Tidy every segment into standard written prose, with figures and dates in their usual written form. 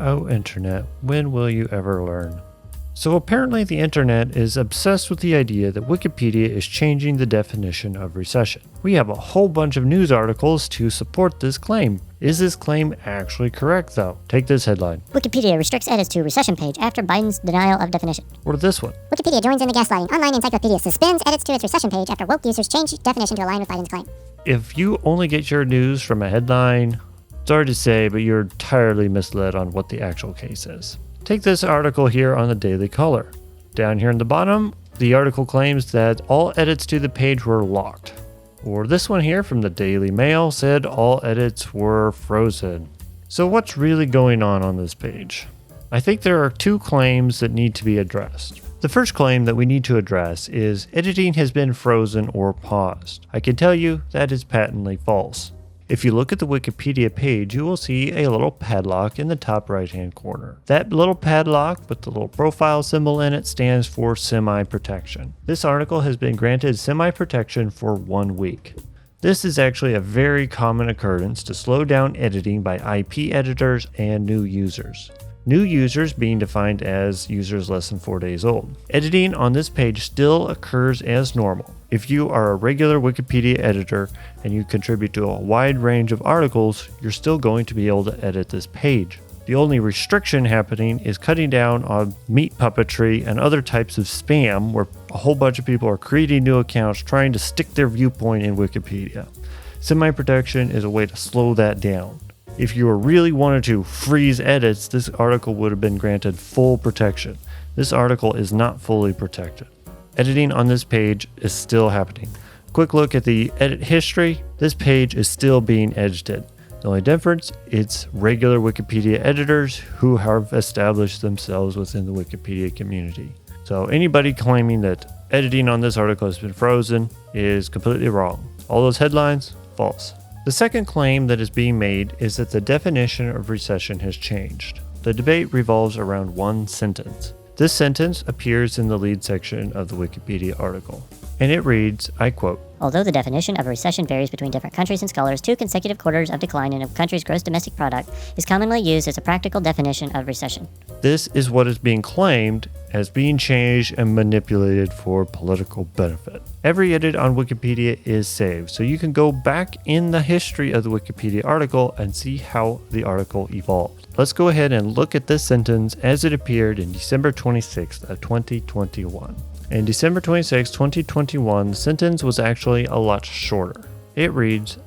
Oh, internet, when will you ever learn? So apparently the internet is obsessed with the idea that Wikipedia is changing the definition of recession. We have a whole bunch of news articles to support this claim. Is this claim actually correct though? Take this headline. Wikipedia restricts edits to recession page after Biden's denial of definition. Or this one. Wikipedia joins in the gaslighting. Online encyclopedia suspends edits to its recession page after woke users change definition to align with Biden's claim. If you only get your news from a headline, sorry to say, but you're entirely misled on what the actual case is. Take this article here on the Daily Caller. Down here in the bottom, the article claims that all edits to the page were locked. Or this one here from the Daily Mail said all edits were frozen. So what's really going on this page? I think there are two claims that need to be addressed. The first claim that we need to address is editing has been frozen or paused. I can tell you that is patently false. If you look at the Wikipedia page, you will see a little padlock in the top right-hand corner. That little padlock with the little profile symbol in it stands for semi-protection. This article has been granted semi-protection for 1 week. This is actually a very common occurrence to slow down editing by IP editors and new users. New users being defined as users less than 4 days old. Editing on this page still occurs as normal. If you are a regular Wikipedia editor and you contribute to a wide range of articles, you're still going to be able to edit this page. The only restriction happening is cutting down on meat puppetry and other types of spam where a whole bunch of people are creating new accounts trying to stick their viewpoint in Wikipedia. Semi-protection is a way to slow that down. If you really wanted to freeze edits, this article would have been granted full protection. This article is not fully protected. Editing on this page is still happening. Quick look at the edit history. This page is still being edited. The only difference, it's regular Wikipedia editors who have established themselves within the Wikipedia community. So anybody claiming that editing on this article has been frozen is completely wrong. All those headlines, false. The second claim that is being made is that the definition of recession has changed. The debate revolves around one sentence. This sentence appears in the lead section of the Wikipedia article, and it reads, I quote, Although the definition of a recession varies between different countries and scholars, 2 consecutive quarters of decline in a country's gross domestic product is commonly used as a practical definition of recession. This is what is being claimed as being changed and manipulated for political benefit. Every edit on Wikipedia is saved, so you can go back in the history of the Wikipedia article and see how the article evolved. Let's go ahead and look at this sentence as it appeared in December 26th of 2021. In December 26, 2021, the sentence was actually a lot shorter. It reads,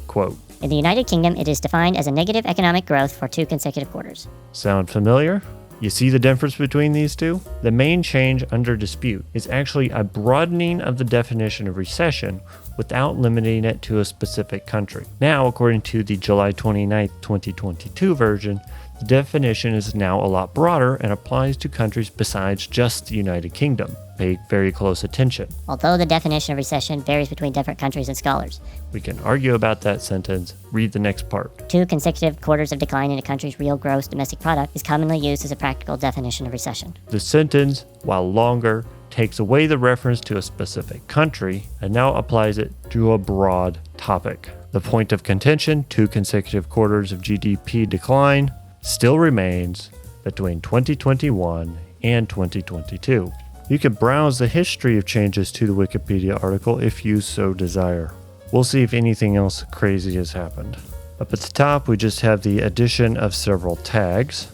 quote, In the United Kingdom, it is defined as a negative economic growth for 2 consecutive quarters. Sound familiar? You see the difference between these two? The main change under dispute is actually a broadening of the definition of recession without limiting it to a specific country. Now, according to the July 29, 2022 version, the definition is now a lot broader and applies to countries besides just the United Kingdom. Pay very close attention. Although the definition of recession varies between different countries and scholars. We can argue about that sentence. Read the next part. 2 consecutive quarters of decline in a country's real gross domestic product is commonly used as a practical definition of recession. The sentence, while longer, takes away the reference to a specific country and now applies it to a broad topic. The point of contention, 2 consecutive quarters of GDP decline, still remains between 2021 and 2022. You can browse the history of changes to the Wikipedia article if you so desire. We'll see if anything else crazy has happened. Up at the top, we just have the addition of several tags,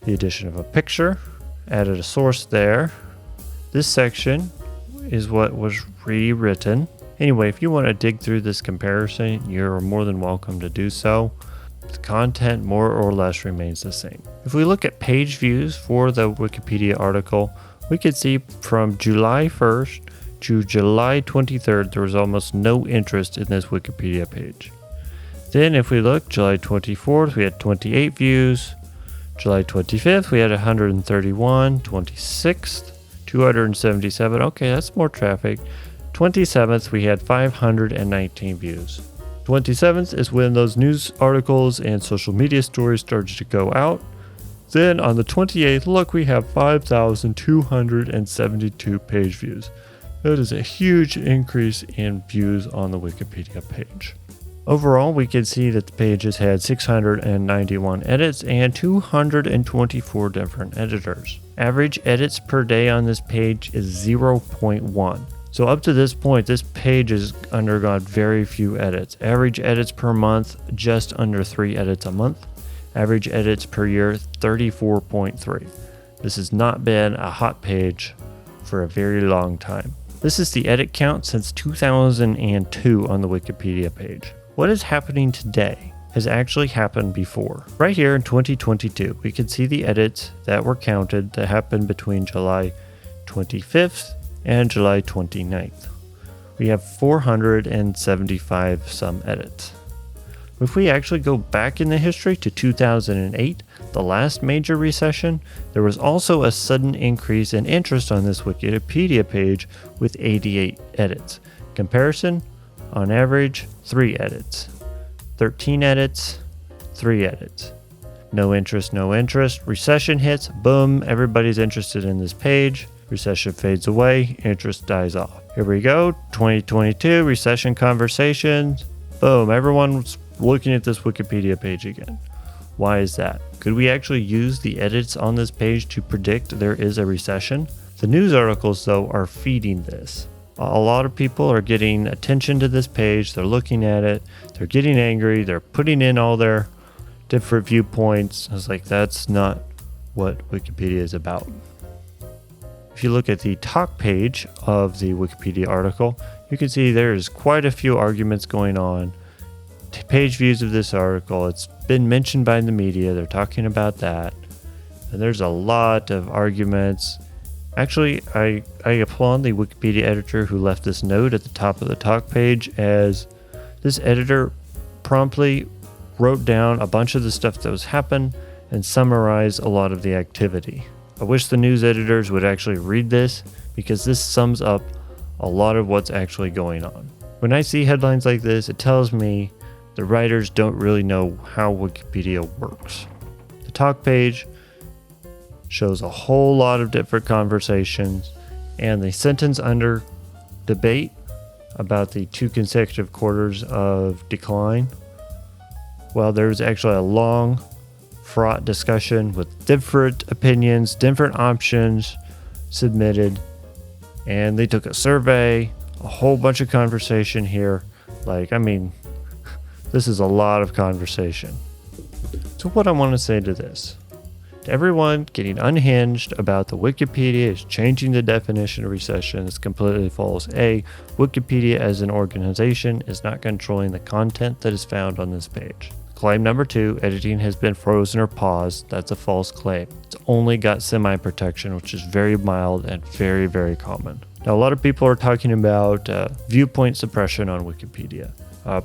the addition of a picture, added a source there. This section is what was rewritten. Anyway, if you want to dig through this comparison, you're more than welcome to do so. The content more or less remains the same. If we look at page views for the Wikipedia article, we could see from July 1st to July 23rd, there was almost no interest in this Wikipedia page. Then if we look, July 24th, we had 28 views. July 25th, we had 131. 26th, 277. Okay, that's more traffic. 27th, we had 519 views. 27th is when those news articles and social media stories started to go out. Then on the 28th, look, we have 5,272 page views. That is a huge increase in views on the Wikipedia page. Overall, we can see that the page has had 691 edits and 224 different editors. Average edits per day on this page is 0.1. So up to this point, this page has undergone very few edits. Average edits per month, just under 3 edits a month. Average edits per year, 34.3. This has not been a hot page for a very long time. This is the edit count since 2002 on the Wikipedia page. What is happening today has actually happened before. Right here in 2022, we can see the edits that were counted that happened between July 25th and July 29th. We have 475 some edits. If we actually go back in the history to 2008, the last major recession, there was also a sudden increase in interest on this Wikipedia page with 88 edits. Comparison, on average, 3 edits. 13 edits, 3 edits. No interest, no interest. Recession hits, boom, everybody's interested in this page. Recession fades away, interest dies off. Here we go, 2022, recession conversations. Boom, everyone's looking at this Wikipedia page again. Why is that? Could we actually use the edits on this page to predict there is a recession? The news articles, though, are feeding this. A lot of people are getting attention to this page, they're looking at it, they're getting angry, they're putting in all their different viewpoints. I was like, that's not what Wikipedia is about. If you look at the talk page of the Wikipedia article, you can see there's quite a few arguments going on. Page views of this article, it's been mentioned by the media, they're talking about that. And there's a lot of arguments. Actually, I applaud the Wikipedia editor who left this note at the top of the talk page, as this editor promptly wrote down a bunch of the stuff that was happened and summarized a lot of the activity. I wish the news editors would actually read this, because this sums up a lot of what's actually going on. When I see headlines like this, it tells me the writers don't really know how Wikipedia works. The talk page shows a whole lot of different conversations, and the sentence under debate about the 2 consecutive quarters of decline, well, there's actually a long, fraught discussion with different opinions, different options submitted, and they took a survey, a whole bunch of conversation here. This is a lot of conversation. So what I want to say to this, to everyone getting unhinged about the Wikipedia is changing the definition of recession, is completely false. A, Wikipedia as an organization is not controlling the content that is found on this page. Claim number 2, editing has been frozen or paused. That's a false claim. It's only got semi-protection, which is very mild and very, very common. Now, a lot of people are talking about viewpoint suppression on Wikipedia.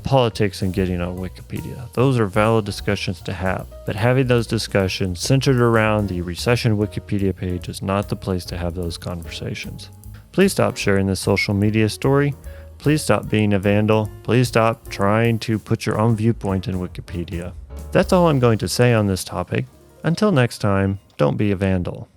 Politics and getting on Wikipedia. Those are valid discussions to have, but having those discussions centered around the recession Wikipedia page is not the place to have those conversations. Please stop sharing this social media story. Please stop being a vandal. Please stop trying to put your own viewpoint in Wikipedia. That's all I'm going to say on this topic. Until next time, don't be a vandal.